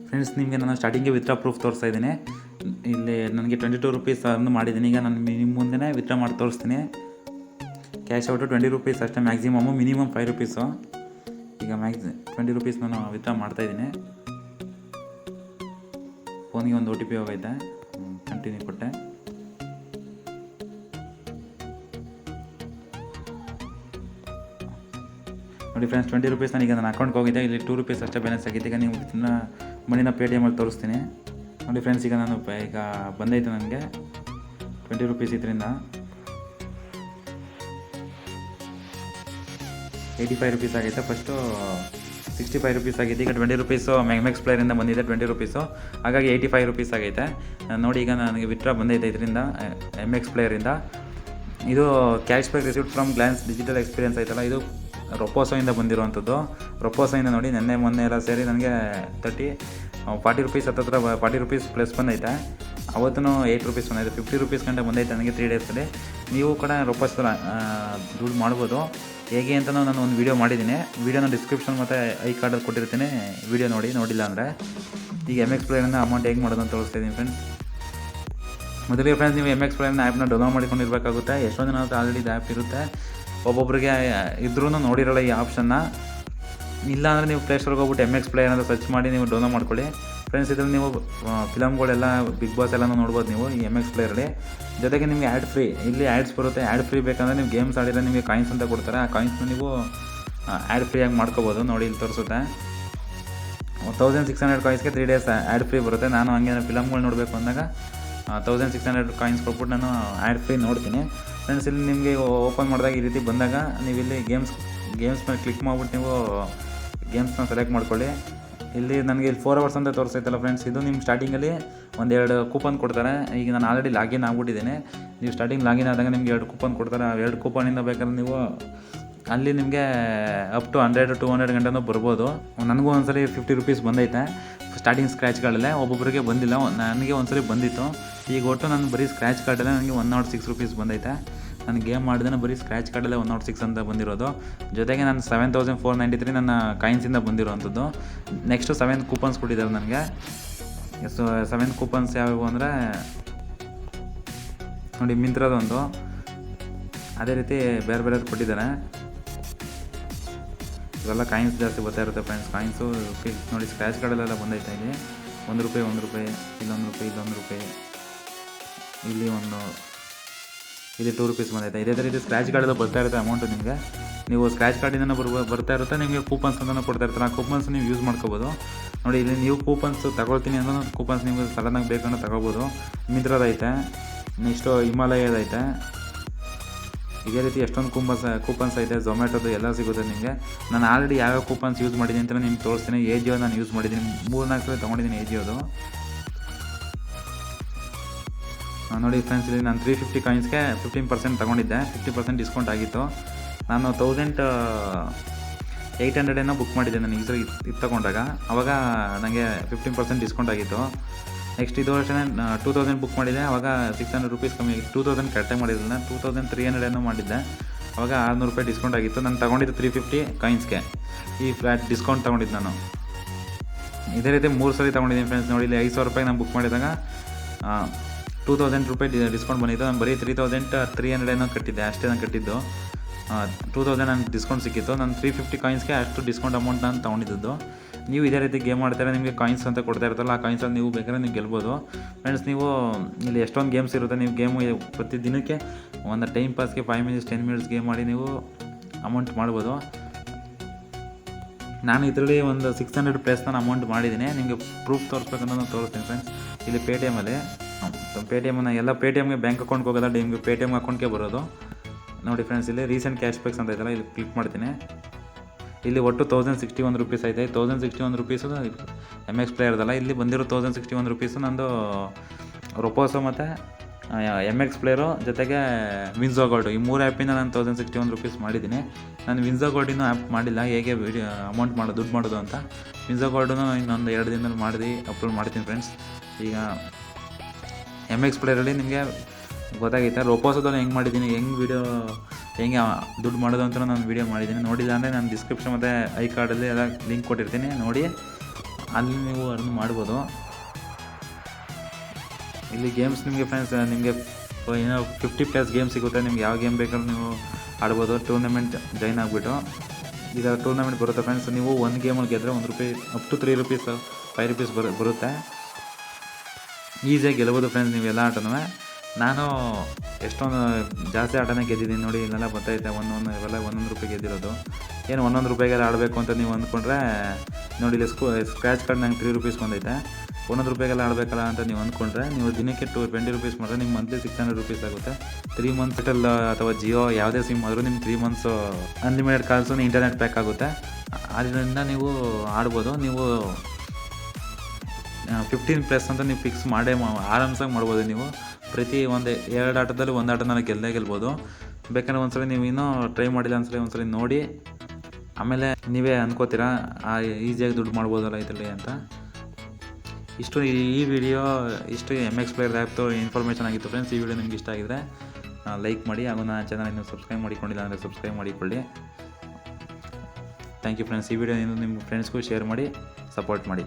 Friends, ನಿಮಗೆ ನಾನು ಸ್ಟಾರ್ಟಿಂಗ್ಗೆ withdraw proof ತೋರಿಸ್ತಾ ಇದ್ದೀನಿ. ಇಲ್ಲಿ ನನಗೆ 22 ರೂಪೀಸ್ ಅನ್ನು ಮಾಡಿದ್ದೀನಿ. ಈಗ ನಾನು ನಿಮ್ಮ ಮುಂದೆ ವಿತ್ಡ್ರಾ ಮಾಡಿ ತೋರಿಸ್ತೀನಿ. ಕ್ಯಾಶ್ ಔಟು 20 ರೂಪೀಸ್ ಅಷ್ಟೇ ಮ್ಯಾಕ್ಸಿಮಮ್ಮು, ಮಿನಿಮಮ್ 5 ರೂಪೀಸು. ಈಗ 20 ರೂಪೀಸ್ ನಾನು ವಿತ್ಡ್ರಾ ಮಾಡ್ತಾಯಿದ್ದೀನಿ. ಫೋನಿಗೆ ಒಂದು OTP ಹೋಗೈತೆ, ಕಂಟಿನ್ಯೂ ಕೊಟ್ಟೆ. ನೋಡಿ ಫ್ರೆಂಡ್ಸ್, 20 ರೂಪೀಸ್ ನನಗೆ ನನ್ನ ಅಕೌಂಟ್ಗೆ ಹೋಗಿದೆ. ಇಲ್ಲಿ 2 ರೂಪೀಸ್ ಅಷ್ಟೇ ಬ್ಯಾಲೆನ್ಸ್ ಆಗಿದೆ. ಈಗ ನೀವು ಮನಿನ ಪೇಟಿಎಮಲ್ಲಿ ತೋರಿಸ್ತೀನಿ. ನೋಡಿ ಫ್ರೆಂಡ್ಸ್, ಈಗ ಬಂದೈತೆ ನನಗೆ 20 ರೂಪೀಸ್. ಇದರಿಂದ 85 ರೂಪೀಸ್ ಆಗೈತೆ. ಫಸ್ಟು 65 ರೂಪೀಸ್ ಆಗೈತೆ. ಈಗ 20 ರೂಪೀಸು MX ಪ್ಲೇಯರಿಂದ ಬಂದಿದೆ 20 ರೂಪೀಸು, ಹಾಗಾಗಿ 85 ರೂಪೀಸ್ ಆಗೈತೆ. ನೋಡಿ, ಈಗ ನನಗೆ ವಿತ್ಡ್ರಾ ಬಂದೈತೆ ಇದರಿಂದ, MX ಪ್ಲೇಯರಿಂದ. ಇದು cash back received from glance digital experience ಐತಲ್ಲ, ಇದು ರೊಪೋಸೋಯಿಂದ ಬಂದಿರುವಂಥದ್ದು. ರೊಪೋಸೋಯಿಂದ ನೋಡಿ ಮೊನ್ನೆ ಎಲ್ಲ ಸೇರಿ ನನಗೆ 40 ರೂಪೀಸ್ ಹತ್ತಿರ 40 ರೂಪೀಸ್ ಪ್ಲಸ್ ಬಂದೈತೆ. ಅವತ್ತೂ 8 ರೂಪೀಸ್ ಬಂದೈತೆ. 50 ರೂಪೀಸ್ ಗಂಟೆ ಬಂದೈತೆ ನನಗೆ 3 ಡೇಸಲ್ಲಿ. ನೀವು ಕೂಡ ರೊಪೋಸಲ್ಲಿ ದುಡ್ಡು ಮಾಡ್ಬೋದು. ಹೇಗೆ ಅಂತ ನಾನು ಒಂದು ವೀಡಿಯೋ ಮಾಡಿದ್ದೀನಿ. ವೀಡಿಯೋನ ಡಿಸ್ಕ್ರಿಪ್ಷನ್ ಮತ್ತು ಐ ಕಾರ್ಡಲ್ಲಿ ಕೊಟ್ಟಿರ್ತೀನಿ, ವೀಡಿಯೋ ನೋಡಿಲ್ಲ ಅಂದರೆ. ಈಗ MX ಪ್ಲೇಯರಿಂದ ಅಮೌಂಟ್ ಹೇಗೆ ಮಾಡೋದು ಅಂತ ತೋರಿಸ್ತಾಯಿದ್ದೀನಿ ಫ್ರೆಂಡ್ಸ್. ಮೊದಲಿಗೆ ಫ್ರೆಂಡ್ಸ್, ನೀವು MX ಪ್ಲೇಯರ್ನ ಆ್ಯಪ್ನ ಡೌನ್ಲೋಡ್ ಮಾಡ್ಕೊಂಡಿರಬೇಕಾಗುತ್ತೆ. ಎಷ್ಟೊಂದು ದಿನ ಆಲ್ರೆಡಿ ಇದು ಆ್ಯಪ್ ಇರುತ್ತೆ, ಒಬ್ಬೊಬ್ಬರಿಗೆ ಇದ್ರೂ ನೋಡಿರೋಲ್ಲ ಈ ಆಪ್ಷನ್ನ. ಇಲ್ಲ ಅಂದರೆ ನೀವು ಪ್ಲೇಸ್ಟೋರ್ಗೆ ಹೋಗ್ಬಿಟ್ಟು MX ಪ್ಲೇಯರ್ ಅಂತ ಸರ್ಚ್ ಮಾಡಿ ನೀವು ಡೌನ್ಲೋಡ್ ಮಾಡ್ಕೊಳ್ಳಿ ಫ್ರೆಂಡ್ಸ್. ಇದರಲ್ಲಿ ನೀವು ಫಿಲಮ್ಗಳೆಲ್ಲ, ಬಿಗ್ ಬಾಸ್ ಎಲ್ಲನೂ ನೋಡ್ಬೋದು ನೀವು ಈ MX ಪ್ಲೇಯರಲ್ಲಿ. ಜೊತೆಗೆ ನಿಮಗೆ ಆ್ಯಡ್ ಫ್ರೀ, ಇಲ್ಲಿ ಆ್ಯಡ್ಸ್ ಬರುತ್ತೆ. ಆ್ಯಡ್ ಫ್ರೀ ಬೇಕಂದರೆ ನೀವು ಗೇಮ್ಸ್ ಆಡಿದ್ರೆ ನಿಮಗೆ ಕಾಯಿನ್ಸ್ ಅಂತ ಕೊಡ್ತಾರೆ. ಆ ಕಾಯಿನ್ಸ್ನ ನೀವು ಆ್ಯಡ್ ಫ್ರೀಯಾಗಿ ಮಾಡ್ಕೋಬೋದು. ನೋಡಿ, ಇಲ್ಲಿ ತೋರಿಸುತ್ತೆ 1600 ಕಾಯಿನ್ಸ್ಗೆ 3 ಡೇಸ್ ಆ್ಯಡ್ ಫ್ರೀ ಬರುತ್ತೆ. ನಾನು ಹಂಗೆ ಫಿಲಮ್ಗಳು ನೋಡಬೇಕು ಅಂದಾಗ 1600 ಕಾಯಿನ್ಸ್ ಕೊಟ್ಬಿಟ್ಟು ನಾನು ಆ್ಯಡ್ ಫ್ರೀ ನೋಡ್ತೀನಿ ಫ್ರೆಂಡ್ಸ್. ಇಲ್ಲಿ ನಿಮಗೆ ಓಪನ್ ಮಾಡಿದಾಗ ಈ ರೀತಿ ಬಂದಾಗ ನೀವು ಇಲ್ಲಿ ಗೇಮ್ಸ್ ಮೇಲೆ ಕ್ಲಿಕ್ ಮಾಡಿಬಿಟ್ಟು ನೀವು ಗೇಮ್ಸ್ನ ಸೆಲೆಕ್ಟ್ ಮಾಡ್ಕೊಳ್ಳಿ. ಇಲ್ಲಿ ನನಗೆ ಇಲ್ಲಿ 4 ಅವರ್ಸ್ ಅಂತ ತೋರಿಸ್ತೈತಲ್ಲ ಫ್ರೆಂಡ್ಸ್, ಇದು ನಿಮ್ಮ ಸ್ಟಾರ್ಟಿಂಗಲ್ಲಿ 1-2 ಕೂಪನ್ ಕೊಡ್ತಾರೆ. ಈಗ ನಾನು ಆಲ್ರೆಡಿ ಲಾಗಿನ್ ಆಗ್ಬಿಟ್ಟಿದ್ದೀನಿ. ನೀವು ಸ್ಟಾರ್ಟಿಂಗ್ ಲಾಗಿನ್ ಆದಾಗ ನಿಮಗೆ 2 ಕೂಪನ್ ಕೊಡ್ತಾರೆ. ಆ 2 ಕೂಪನಿಂದ ಬೇಕಾದ್ರೆ ನೀವು ಅಲ್ಲಿ ನಿಮಗೆ ಅಪ್ ಟು 100-200 ಗಂಟೆನೂ ಬರ್ಬೋದು. ನನಗೂ ಒಂದ್ಸರಿ 50 ರೂಪೀಸ್ ಬಂದೈತೆ ಸ್ಟಾರ್ಟಿಂಗ್ ಸ್ಕ್ರ್ಯಾಚ್ ಕಾರ್ಡಲ್ಲೇ, ಒಬ್ಬೊಬ್ಬರಿಗೆ ಬಂದಿಲ್ಲ. ನನಗೆ ಒಂದ್ಸರಿ ಬಂದಿತ್ತು. ಈಗ ಒಟ್ಟು ನಾನು ಬರೀ ಸ್ಕ್ರ್ಯಾಚ್ ಕಾರ್ಡಲ್ಲೇ ನನಗೆ 106 ರೂಪೀಸ್ ಬಂದೈತೆ. ನಾನು ಗೇಮ್ ಮಾಡಿದ್ರೆ ಬರೀ ಸ್ಕ್ರ್ಯಾಚ್ ಕಾರ್ಡಲ್ಲೇ 106 ಅಂತ ಬಂದಿರೋದು. ಜೊತೆಗೆ ನಾನು 7493 ನನ್ನ ಕಾಯಿನ್ಸಿಂದ ಬಂದಿರೋವಂಥದ್ದು. ನೆಕ್ಸ್ಟು 7 ಕೂಪನ್ಸ್ ಕೊಟ್ಟಿದ್ದಾರೆ ನನಗೆ. 7 ಕೂಪನ್ಸ್ ಯಾವ್ಯಾವು ಅಂದರೆ ನೋಡಿ, ಮಿಂತ್ರದೊಂದು, ಅದೇ ರೀತಿ ಬೇರೆ ಬೇರೆದು ಕೊಟ್ಟಿದ್ದಾರೆ. ಇವೆಲ್ಲ ಕಾಯಿನ್ಸ್ ಜಾಸ್ತಿ ಬರ್ತಾ ಇರುತ್ತೆ ಫ್ರೆಂಡ್ಸ್. ಕಾಯಿನ್ಸು ನೋಡಿ, ಸ್ಕ್ರ್ಯಾಚ್ ಕಾರ್ಡಲ್ಲೆಲ್ಲ ಬಂದೈತೆ. ಇಲ್ಲಿ 1 ರೂಪಾಯಿ, 1 ರೂಪಾಯಿ, ಇಲ್ಲೊಂದು ರೂಪಾಯಿ, ಇಲ್ಲೊಂದು ರೂಪಾಯಿ, ಇಲ್ಲಿ 2 ರೂಪೀಸ್ ಬಂದೈತೆ. ಇದೇ ರೀತಿ ಸ್ಕ್ರ್ಯಾಚ್ ಕಾರ್ಡೆಲ್ಲ ಬರ್ತಾ ಇರುತ್ತೆ ಅಮೌಂಟು ನಿಮಗೆ. ನೀವು ಸ್ಕ್ರ್ಯಾಚ್ ಕಾರ್ಡಿಂದ ಬರ್ತಾ ಇರುತ್ತೆ, ನಿಮಗೆ ಕೂಪನ್ಸ್ ಅಂತಲೂ ಕೊಡ್ತಾ ಇರ್ತಾರೆ. ಆ ಕೂಪನ್ಸ್ ನೀವು ಯೂಸ್ ಮಾಡ್ಕೋಬೋದು. ನೋಡಿ, ಇಲ್ಲಿ ನೀವು ಕೂಪನ್ಸ್ ತಗೊಳ್ತೀನಿ ಅಂದ್ರೆ ಕೂಪನ್ಸ್ ನಿಮಗೆ ಸಡನ್ನಾಗಿ ಬೇಕಂದ್ರೆ ತಗೋಬೋದು. ಮಿಂತ್ರದೈತೆ, ನೆಕ್ಸ್ಟು ಹಿಮಾಲಯದೈತೆ. ಇದೇ ರೀತಿ ಎಷ್ಟೊಂದು ಕೂಪನ್ಸ್ ಐತೆ. ಝೊಮ್ಯಾಟೋದು ಎಲ್ಲ ಸಿಗುತ್ತೆ ನಿಮಗೆ. ನಾನು ಆಲ್ರೆಡಿ ಯಾವ್ಯಾವ ಕೂಪನ್ಸ್ ಯೂಸ್ ಮಾಡಿದ್ದೀನಿ ಅಂತ ನಿಮ್ಗೆ ತೋರಿಸ್ತೀನಿ. AJIO ನಾನು ಯೂಸ್ ಮಾಡಿದ್ದೀನಿ, 3-4 ಸಲ ತೊಗೊಂಡಿದ್ದೀನಿ AJIOದು. ನೋಡಿ ಫ್ರೆಂಡ್ಸ್, ಇಲ್ಲಿ ನಾನು 350 ಕಾಯಿನ್ಸ್ಗೆ 15% ತೊಗೊಂಡಿದ್ದೆ. 50% ಡಿಸ್ಕೌಂಟ್ ಆಗಿತ್ತು. ನಾನು 1800 ಬುಕ್ ಮಾಡಿದ್ದೆ ನಾನು ಇದು ತೊಗೊಂಡಾಗ. ಆವಾಗ ನನಗೆ 15% ಡಿಸ್ಕೌಂಟ್ ಆಗಿತ್ತು. ನೆಕ್ಸ್ಟ್ ಇದು ವರ್ಷ 2000 ಬುಕ್ ಮಾಡಿದ್ದೆ. ಆವಾಗ 600 ರೂಪೀಸ್ ಕಮ್ಮಿ ಆಗಿತ್ತು. 2000 ಕರೆಕ್ಟಾಗಿ ಮಾಡಿರಲಿಲ್ಲ, 2300 ಮಾಡಿದ್ದೆ. ಆವಾಗ 600 ರೂಪಾಯಿ ಡಿಸ್ಕೌಂಟ್ ಆಗಿತ್ತು. ನಾನು ತೊಗೊಂಡಿದ್ದು 350 ಕಾಯಿನ್ಸ್ಗೆ ಈ ಫ್ಲ್ಯಾಟ್ ಡಿಸ್ಕೌಂಟ್ ತೊಗೊಂಡಿದ್ದು ನಾನು. ಇದೇ ರೀತಿ 3 ಸಲ ತೊಗೊಂಡಿದ್ದೀನಿ ಫ್ರೆಂಡ್ಸ್. ನೋಡಿ, ಇಲ್ಲಿ 5000 ರೂಪಾಯಿ ನಾನು ಬುಕ್ ಮಾಡಿದಾಗ 2000 ರೂಪಾಯಿ ಡಿಸ್ಕೌಂಟ್ ಬಂದಿತ್ತು. ನಾನು ಬರೀ 3300 ಕಟ್ಟಿದ್ದೆ, ಅಷ್ಟೇ ನಾನು ಕಟ್ಟಿದ್ದು. 2000 ನನಗೆ ಡಿಸ್ಕೌಂಟ್ ಸಿಕ್ಕಿತ್ತು. ನಾನು 350 ಕಾಯಿನ್ಸ್ಗೆ ಅಷ್ಟು ಡಿಸ್ಕೌಂಟ್ ಅಮೌಂಟ್ ನಾನು ತೊಗೊಂಡಿದ್ದು. ನೀವು ಇದೇ ರೀತಿ ಗೇಮ್ ಮಾಡ್ತಾರೆ, ನಿಮಗೆ ಕಾಯಿನ್ಸ್ ಅಂತ ಕೊಡ್ತಾ ಇರ್ತಾರಲ್ಲ, ಆ ಕಾಯಿನ್ಸಲ್ಲಿ ನೀವು ಬೇಕಾದ್ರೆ ನೀವು ಗೆಲ್ಬೋದು ಫ್ರೆಂಡ್ಸ್. ನೀವು ಇಲ್ಲಿ ಎಷ್ಟೊಂದು ಗೇಮ್ಸ್ ಇರುತ್ತೆ. ನೀವು ಗೇಮು ಪ್ರತಿ ದಿನಕ್ಕೆ ಒಂದು ಟೈಮ್ ಪಾಸ್ಗೆ 5 ಮಿನಿಟ್ಸ್ 10 ಮಿನಿಟ್ಸ್ ಗೇಮ್ ಮಾಡಿ ನೀವು ಅಮೌಂಟ್ ಮಾಡ್ಬೋದು. ನಾನು ಇದರಲ್ಲಿ ಒಂದು 600 ಪ್ಲಸ್ ನಾನು ಅಮೌಂಟ್ ಮಾಡಿದ್ದೀನಿ. ನಿಮಗೆ ಪ್ರೂಫ್ ತೋರಿಸ್ಬೇಕಂತ ನಾನು ತೋರಿಸ್ತೀನಿ ಫ್ರೆಂಡ್ಸ್. ಇಲ್ಲಿ ಪೇಟಿಎಮಲ್ಲಿ ಪೇಟಿಎಮ್ನ ಎಲ್ಲ ಪೇಟಿಎಮ್ಗೆ ಬ್ಯಾಂಕ್ ಅಕೌಂಟ್ಗೆ ಹೋಗೋದಲ್ಲ, ನಿಮಗೆ ಪೇಟಿಎಮ್ ಅಕೌಂಟ್ಗೆ ಬರೋದು. ನೋಡಿ ಫ್ರೆಂಡ್ಸ್, ಇಲ್ಲಿ ರೀಸೆಂಟ್ ಕ್ಯಾಶ್ ಬ್ಯಾಕ್ಸ್ ಅಂತ ಐತಲ್ಲ, ಇಲ್ಲಿ ಕ್ಲಿಕ್ ಮಾಡ್ತೀನಿ. ಇಲ್ಲಿ ಒಟ್ಟು 1061 ರೂಪೀಸ್ ಐತೆ. 1061 ರೂಪೀಸು MX ಪ್ಲೇಯರ್ದಲ್ಲ, ಇಲ್ಲಿ ಬಂದಿರೋ 1061 ರೂಪೀಸು ನಂದು ರೊಪೋಸೋ ಮತ್ತು MX ಪ್ಲೇಯರು ಜೊತೆಗೆ ವಿನ್ಝೋ ಗೋಲ್ಡು, ಈ 3 ಆ್ಯಪಿಂದ ನಾನು 1061 ರೂಪೀಸ್ ಮಾಡಿದ್ದೀನಿ. ನಾನು ವಿನ್ಝೋ ಗೋಲ್ಡಿನೂ ಆ್ಯಪ್ ಮಾಡಿಲ್ಲ, ಹೇಗೆ ದುಡ್ಡು ಮಾಡೋದು ಅಂತ. ವಿನ್ಝೋ ಗೋಲ್ಡನ್ನು ಇನ್ನೊಂದು 2 ದಿನದಲ್ಲಿ ಮಾಡಿ ಅಪ್ಲೋಡ್ ಮಾಡ್ತೀನಿ ಫ್ರೆಂಡ್ಸ್. ಈಗ MX ಪ್ಲೇಯರಲ್ಲಿ ನಿಮಗೆ ಗೊತ್ತಾಗೈತೆ. ರೊಪೋಸೋದಲ್ಲಿ ಹೆಂಗೆ ಮಾಡಿದ್ದೀನಿ, ಹೆಂಗೆ ದುಡ್ಡು ಮಾಡೋದು ಅಂತ ನಾನು ವೀಡಿಯೋ ಮಾಡಿದ್ದೀನಿ. ನೋಡಿಲ್ಲ ಅಂದರೆ ನಾನು ಡಿಸ್ಕ್ರಿಪ್ಷನ್ ಮತ್ತು ಐ ಕಾರ್ಡಲ್ಲಿ ಎಲ್ಲ ಲಿಂಕ್ ಕೊಟ್ಟಿರ್ತೀನಿ, ನೋಡಿ. ಅಲ್ಲಿ ನೀವು ಅರ್ನ್ ಮಾಡ್ಬೋದು. ಇಲ್ಲಿ ಗೇಮ್ಸ್ ನಿಮಗೆ ಫ್ರೆಂಡ್ಸ್ ನಿಮಗೆ ಏನೋ 50+ ಗೇಮ್ ಸಿಗುತ್ತೆ. ನಿಮ್ಗೆ ಯಾವ ಗೇಮ್ ಬೇಕಾದ್ರೂ ನೀವು ಆಡ್ಬೋದು. ಟೂರ್ನಮೆಂಟ್ ಜಾಯ್ನ್ ಆಗಿಬಿಟ್ಟು ಈಗ ಟೂರ್ನಮೆಂಟ್ ಬರುತ್ತೆ ಫ್ರೆಂಡ್ಸ್. ನೀವು ಒಂದು ಗೇಮಲ್ಲಿ ಗೆದ್ದರೆ ₹1 ಅಪ್ ಟು ₹3 ₹5 ಬರುತ್ತೆ. ಈಸಿಯಾಗಿ ಗೆಲ್ಬೋದು ಫ್ರೆಂಡ್ಸ್ ನೀವೆಲ್ಲ ಆಟನೂ. ನಾನು ಎಷ್ಟೊಂದು ಜಾಸ್ತಿ ಆಟನೇ ಗೆದ್ದಿದ್ದೀನಿ ನೋಡಿ. ಇಲ್ಲೆಲ್ಲ ಗೊತ್ತೈತೆ ಇವೆಲ್ಲ ₹1 ಗೆದ್ದಿರೋದು. ಏನು ₹1 ಆಡಬೇಕು ಅಂತ ನೀವು ಅಂದ್ಕೊಂಡ್ರೆ ನೋಡಿ, ಇಲ್ಲಿ ಸ್ಕ್ರ್ಯಾಚ್ ಕಾರ್ಡ್ ನಂಗೆ ₹3 ಬಂದೈತೆ. ₹1 ಆಡಬೇಕಲ್ಲ ಅಂತ ನೀವು ಅಂದ್ಕೊಂಡ್ರೆ ನೀವು ದಿನಕ್ಕೆ ₹20 ಮಾಡಿದ್ರೆ ನಿಮ್ಮ ಮಂತ್ಲಿ ₹600 ಆಗುತ್ತೆ. 3 ಮಂತ್ಸ್ ಅಥವಾ ಜಿಯೋ ಯಾವುದೇ ಸಿಮ್ ಆದರೂ ನಿಮ್ಗೆ 3 months unlimited calls internet pack ಆಗುತ್ತೆ. ಅದರಿಂದ ನೀವು ಆಡ್ಬೋದು. ನೀವು 15+ ಅಂತ ನೀವು ಫಿಕ್ಸ್ ಆರಾಮ್ಸಾಗಿ ಮಾಡ್ಬೋದು. ನೀವು ಪ್ರತಿ 2 ಆಟದಲ್ಲಿ 1 ಆಟನ ಗೆಲ್ಬೋದು. ಬೇಕಾದ್ರೆ ಒಂದ್ಸಲ ನೀವು ಇನ್ನೂ ಟ್ರೈ ಮಾಡಿಲ್ಲ ಒಂದ್ಸಲ ನೋಡಿ, ಆಮೇಲೆ ನೀವೇ ಅಂದ್ಕೋತೀರಾ ಈಸಿಯಾಗಿ ದುಡ್ಡು ಮಾಡ್ಬೋದಲ್ಲ ಇದರಲ್ಲಿ ಅಂತ. ಇಷ್ಟು ಈ ವಿಡಿಯೋ MX ಪ್ಲೇಯರ್ ಆ್ಯಪ್ದು ಇನ್ಫಾರ್ಮೇಷನ್ ಆಗಿತ್ತು ಫ್ರೆಂಡ್ಸ್. ಈ ವಿಡಿಯೋ ನಿಮ್ಗೆ ಇಷ್ಟ ಆಗಿದ್ರೆ ಲೈಕ್ ಮಾಡಿ, ಹಾಗೂ ನನ್ನ ಚಾನಲ್ ಇನ್ನೂ ಸಬ್ಸ್ಕ್ರೈಬ್ ಮಾಡಿಕೊಂಡಿಲ್ಲ ಅಂದರೆ ಸಬ್ಸ್ಕ್ರೈಬ್ ಮಾಡಿಕೊಳ್ಳಿ. Thank you friends. ಈ ವಿಡಿಯೋ ನಿಮ್ಮ ಫ್ರೆಂಡ್ಸ್ಗೂ ಶೇರ್ ಮಾಡಿ, ಸಪೋರ್ಟ್ ಮಾಡಿ.